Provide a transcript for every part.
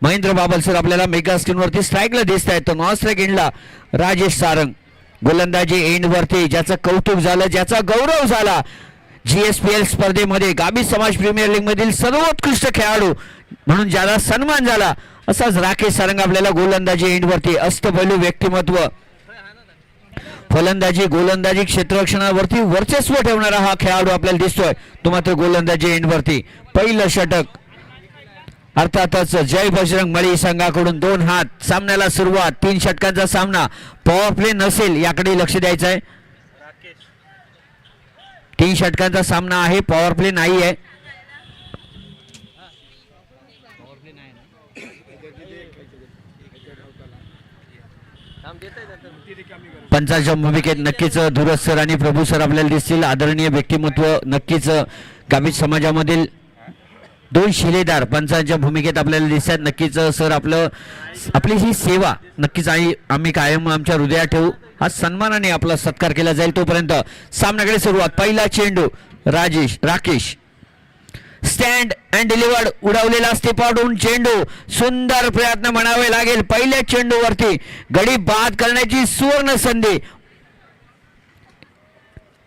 महेंद्र बाबल sir आपल्याला mega स्क्रीनवरती स्ट्राईकला दिसत आहेत. तो नॉन स्ट्राईक एंडला राजेश सारंग गोलंदाजी एंडवरती, ज्याचं कौतुक झालं, ज्याचा गौरव झाला. GSPL स्पर्धेमध्ये गाबी समाज प्रीमियर लीग मधील सर्वोत्कृष्ट खेळाडू म्हणून ज्याला सन्मान झाला असाच राकेश सारंग आपल्याला गोलंदाजी एंडवरती अष्टपैलू व्यक्तिमत्व, फलंदाजी गोलंदाजी क्षेत्ररक्षणावरती वर्चस्व ठेवणारा हा खेळाडू आपल्याला दिसतोय. तो मात्र गोलंदाजी एंडवरती पहिलं षटक. अर्थातच जय बजरंग मळी संघाकडून 2 हात. सामन्याला सुरुवात. 3 षटकांचा सामना. पॉवर प्ले नसेल याकडे लक्ष द्यायचं आहे. 3 षटकांचा सामना आहे, पॉवर प्ले नाही आहे. पंचांच्या भूमिकेत नक्कीच धुरज सर आणि प्रभू सर आपल्याला दिसतील. आदरणीय व्यक्तिमत्व नक्कीच गाभित समाजामधील 2 शिलेदार पंचांच्या भूमिकेत आपल्याला दिसतात. नक्कीच सर आपली ही सेवा नक्कीच आम्ही कायम आमच्या हृदयात ठेवू. हा सन्मानाने आपला सत्कार केला जाईल. तोपर्यंत सामन्याकडे सुरुवात. पहिला चेंडू राकेश स्टँड अँड डिलिव्हर्ड. उडवलेला स्टेप आउट चेंडू. सुंदर प्रयत्न म्हणावे लागेल. पहिल्या चेंडूवरती गडी बाद करण्याची सुवर्ण संधी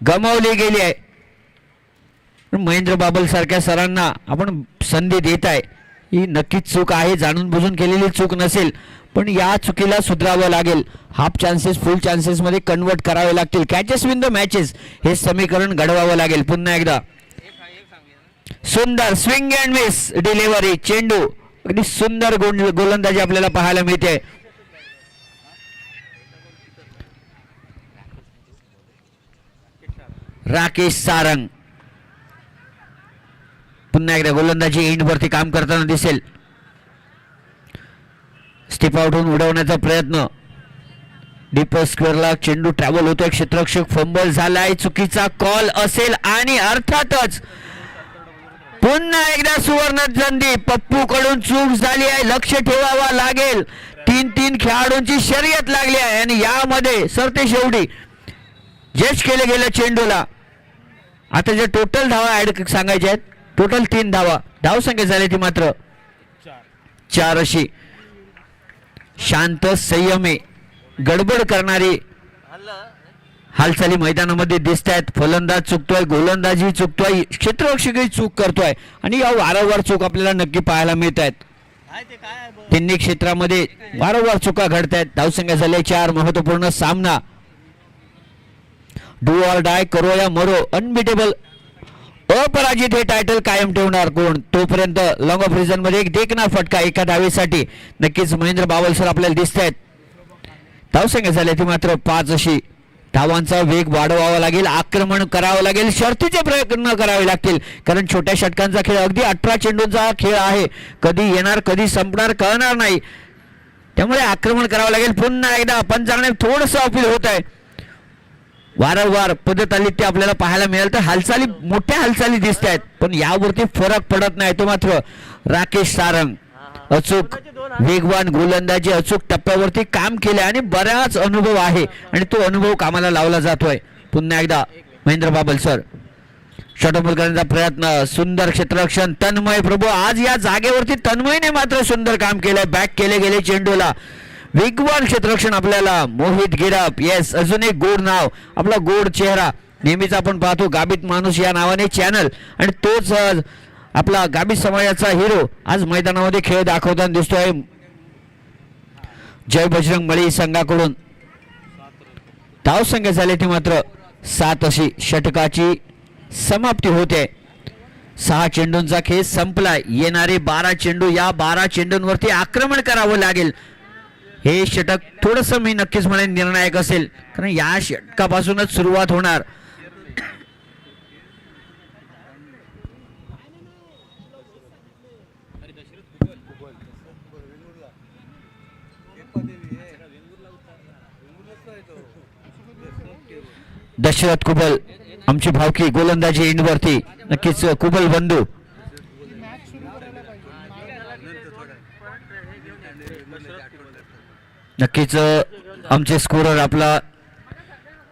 गमावली गेली आहे. महेंद्र बाबल सारख्या सरांना आपण संधी देत आहे, ही नक्कीच चूक आहे. जाणून बुजून केलेली चूक नसेल, पण या चुकीला सुधारावं लागेल. हाफ चान्सेस फुल चान्सेस मध्ये कन्वर्ट करावे लागतील. कॅचेस विन द मॅचेस हे समीकरण घडवावं लागेल. पुन्हा एकदा सुंदर स्विंग अँड मिस डिलिव्हरी. चेंडू अगदी सुंदर गोलंदाजी आपल्याला पाहायला मिळते. राकेश सारंग पुन्हा एकदा गोलंदाजी एंडवरती काम करताना दिसेल. स्टेप आउट होऊन उडवण्याचा प्रयत्न. डीप स्क्वेअरला चेंडू ट्रॅव्हल होतोय. क्षेत्ररक्षक फंबल झालाय. चुकीचा कॉल असेल आणि अर्थातच पुन्हा एकदा सुवर्ण संधी. पप्पू कडून चूक झाली आहे. लक्ष ठेवावा लागेल. 3 खेळाडूंची शर्यत लागली आहे आणि यामध्ये सरते शेवटी जज केले गेले चेंडूला. आता जे टोटल धावा ऍड सांगायचे आहेत, टोटल 3 धावा. धावसंख्या झाली ती मात्र 4 अशी. शांत संयमी गडबड करणारी हालचाली मैदानामध्ये दिसत आहेत. फलंदाज चुकतोय, गोलंदाजी चुकतोय, क्षेत्ररक्षकही चूक करतोय आणि या वारंवार चूक आपल्याला नक्की पाहायला मिळत आहेत. तिन्ही क्षेत्रामध्ये वारंवार चुका घडत आहेत. धावसंख्या झाले 4. महत्वपूर्ण सामना. डू ऑर डाय, करो या मरो. अनबिटेबल अपराजित हे टायटल कायम ठेवणार कोण? तोपर्यंत लॉंग ऑफ रिझन मध्ये एक देखना फटका एका धावेसाठी नक्कीच महेंद्र बावल सर आपल्याला दिसत आहेत. धावसंख्या झाली ती मात्र 5 अशी. धावांचा वेग वाढवावा लागेल. आक्रमण करावं लागेल. शर्तीचे प्रयत्न करावे लागतील, कारण छोट्या षटकांचा खेळ अगदी 18 चेंडूंचा खेळ आहे. कधी येणार कधी संपणार कळणार नाही. त्यामुळे आक्रमण करावं लागेल. पुन्हा एकदा पंचांगणे थोडंसं अपील होत आहे. वारंवार पद्धत आपल्याला पाहायला मिळेल. तर हालचाली मोठ्या हालचाली दिसत आहेत, पण यावरती फरक पडत नाही. तो मात्र राकेश सारंग अचूक वेगवान गोलंदाजी, अचूक टप्प्यावरती काम केले आणि बराच अनुभव आहे आणि तो अनुभव कामाला लावला जातोय. पुन्हा एकदा महेंद्र बाबल सर षटफल करण्याचा प्रयत्न. सुंदर क्षेत्ररक्षण. तन्मय प्रभू आज या जागेवरती तन्मयने मात्र सुंदर काम केलंय. बॅक केले गेले चेंडूला. वेगवान क्षेत्ररक्षण आपल्याला मोहित गिरप. येस, अजून एक गोड नाव, आपला गोड चेहरा. नेहमीच आपण पाहतो गाबित माणूस या नावाने चॅनल, आणि तोच आपला गाबित समाजाचा हिरो आज मैदानामध्ये खेळ दाखवताना दिसतोय. जय बजरंग मळी संघाकडून धावसंख्या झाली ती मात्र 7 अशी. षटकाची समाप्ती होते. 6 चेंडूंचा खेळ संपला. येणारे 12 चेंडू, या 12 चेंडूंवरती आक्रमण करावं लागेल. हे षटक थोडंसं मी नक्कीच म्हणेन निर्णायक असेल, कारण या षटकापासूनच सुरुवात होणार. दशरथ कुबल आमची भावकी गोलंदाजी एंडवरती. नक्कीच कुबल बंधू नक्कीच आमचे स्कोरर आपला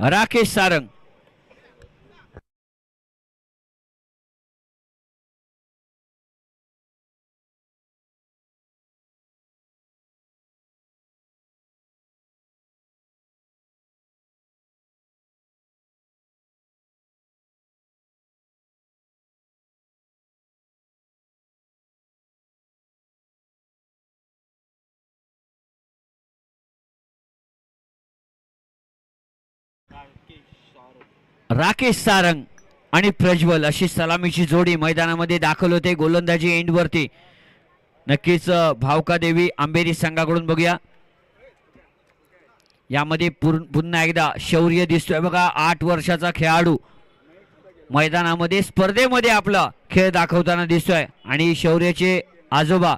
राकेश सारंग. राकेश सारंग आणि प्रज्वल अशी सलामीची जोडी मैदानामध्ये दाखल होते गोलंदाजी एंड वरती. नक्कीच भावका देवी आंबेरी संघाकडून बघूया. यामध्ये पुन्हा एकदा शौर्य दिसतोय बघा. 8 वर्षाचा खेळाडू मैदानामध्ये स्पर्धेमध्ये आपला खेळ दाखवताना दिसतोय आणि शौर्याचे आजोबा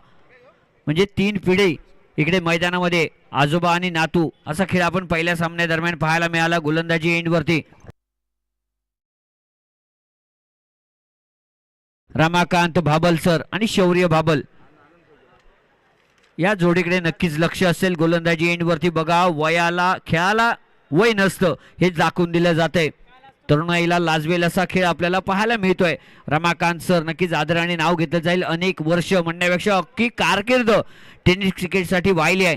म्हणजे 3 पिढी इकडे मैदानामध्ये आजोबा आणि नातू असा खेळ आपण पहिल्या सामन्यादरम्यान पाहायला मिळाला गोलंदाजी एंड वरती. रमाकांत भाबल सर आणि शौर्य भाबल या जोडीकडे नक्कीच लक्ष असेल गोलंदाजी एंड वरती. बघा वयाला खेळाला वय नसतं हे दाखवून दिलं जातंय. तरुणाईला लाजवेल असा खेळ आपल्याला पाहायला मिळतोय. रमाकांत सर नक्कीच आदराने नाव घेतलं जाईल. अनेक वर्ष म्हणण्यापेक्षा अख्खी कारकीर्द टेनिस क्रिकेटसाठी वाहिली आहे.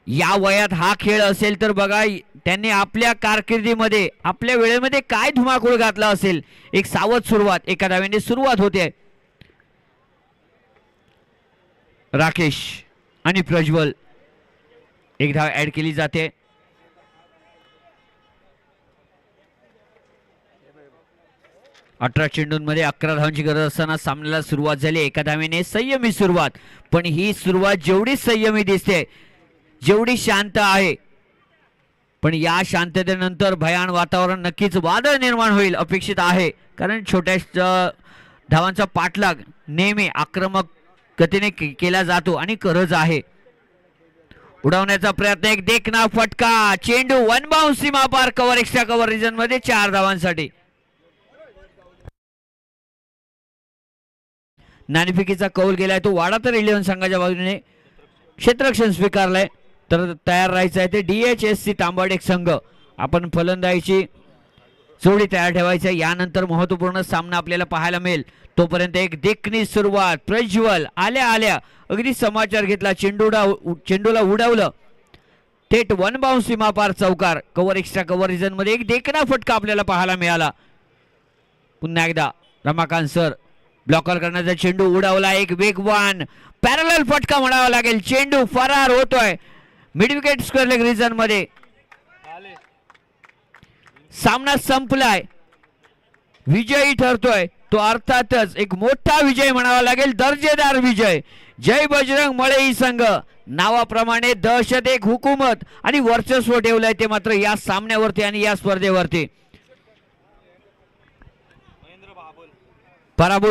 या वयात हा खेळ असेल तर बघा त्यांनी आपल्या कारकिर्दीमध्ये आपल्या वेळेमध्ये काय धुमाकूळ घातला असेल. एक सावध सुरुवात एका धावेने सुरुवात होते. राकेश आणि प्रज्वल एक धाव ऍड केली जाते. अठरा चेंडूंमध्ये 11 धावांची गरज असताना सामन्याला सुरुवात झाली. एका धावेने संयमी सुरुवात. पण ही सुरुवात जेवढी संयमी दिसते जेवढी शांत आहे पण या शांततेनंतर भयान वातावरण नक्कीच वादळ निर्माण होईल अपेक्षित आहे. कारण छोट्या धावांचा पाठलाग नेहमी आक्रमक गतीने केला जातो आणि गरज आहे. उडवण्याचा प्रयत्न एक देखना फटका. चेंडू वन बाउन्स सीमा पार कव्हर एक्स्ट्रा कव्हर रिजन मध्ये 4 धावांसाठी. नाणेफेकीचा कौल गेलाय तो वाडा तर 11 संघाच्या बाजूने क्षेत्ररक्षण स्वीकारलंय तर तयार राहायचं आहे ते DHSC तांबडेक संघ. आपण फलंदाजीची जोडी तयार ठेवायची. यानंतर महत्वपूर्ण सामना आपल्याला पाहायला मिळेल. तोपर्यंत एक देखणी सुरुवात. प्रज्वल आल्या आल्या अगदी समाचार घेतला. चेंडूला उडवलं थेट वन बाउन्स सीमा पार चौकार. कव्हर एक्स्ट्रा कव्हर रिजन मध्ये एक देखना फटका आपल्याला पाहायला मिळाला. पुन्हा एकदा रमाकांत सर ब्लॉकर करण्याचा चेंडू उडवला. एक वेगवान पॅरलल फटका म्हणावा लागेल. चेंडू फरार होतोय mid wicket square leg region मध्ये. सामना संपलाय. विजयी ठरतोय तो अर्थातच एक मोठा विजय म्हणावा लागेल. दर्जेदार विजय. जय बजरंग मळई संघ नावाप्रमाणे दहशत एक हुकूमत आणि वर्चस्व ठेवलंय ते मात्र या सामन्यावरती आणि या स्पर्धेवरती. पराभूत